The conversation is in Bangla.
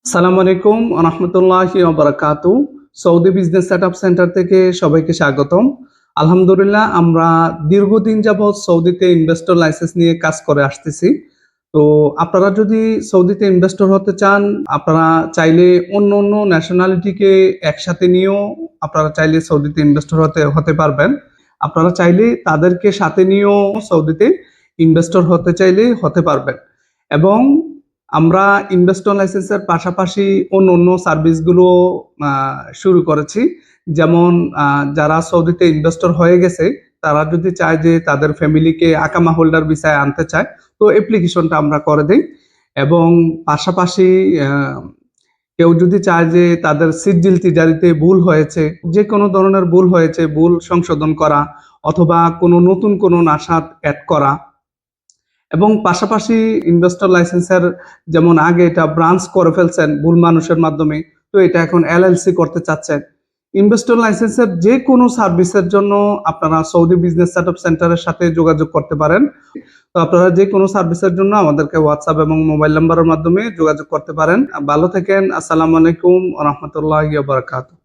আসসালামু আলাইকুম রহমতুল্লাহি বারাকাতু। সৌদি বিজনেস সেটআপ সেন্টার থেকে সবাইকে স্বাগতম। আলহামদুলিল্লাহ, আমরা দীর্ঘদিন যাবৎ সৌদিতে ইনভেস্টর লাইসেন্স নিয়ে কাজ করে আসতেছি। তো আপনারা যদি সৌদিতে ইনভেস্টর হতে চান, আপনারা চাইলে অন্য অন্য ন্যাশনালিটিকে একসাথে নিয়েও আপনারা চাইলে সৌদিতে ইনভেস্টর হতে হতে পারবেন। আপনারা চাইলে তাদেরকে সাথে নিয়েও সৌদিতে ইনভেস্টর হতে চাইলে হতে পারবেন। এবং আমরা ইনভেস্টর লাইসেন্সের পাশাপাশি অন্য অন্য সার্ভিসগুলো শুরু করেছি। যেমন যারা সৌদিতে ইনভেস্টর হয়ে গেছে, তারা যদি চায় যে তাদের ফ্যামিলিকে আকামা হোল্ডার ভিসায় আনতে চায়, তো অ্যাপ্লিকেশনটা আমরা করে দেই। এবং পাশাপাশি আহ, কেউ যদি চায় যে তাদের সিজিল তিজারিতে ভুল হয়েছে, যে কোনো ধরনের ভুল হয়েছে, ভুল সংশোধন করা অথবা কোনো নতুন কোনো নাসাত অ্যাড করা, এবং পাশাপাশি ইনভেস্টর লাইসেন্সের যেমন আগে এটা ব্রাঞ্চ করে ফেলছেন ভুল মানুষের মাধ্যমে, তো এটা এখন এলএলসি করতে চাচ্ছেন। ইনভেস্টর লাইসেন্সের যে কোনো সার্ভিসের জন্য আপনারা সৌদি বিজনেস সেটআপ সেন্টারের সাথে যোগাযোগ করতে পারেন। তো আপনারা যে কোনো সার্ভিসের জন্য আমাদেরকে হোয়াটসঅ্যাপ এবং মোবাইল নাম্বারের মাধ্যমে যোগাযোগ করতে পারেন। ভালো থাকেন। আসসালামু আলাইকুম রহমতুল্লাহ বারাকাতুহু।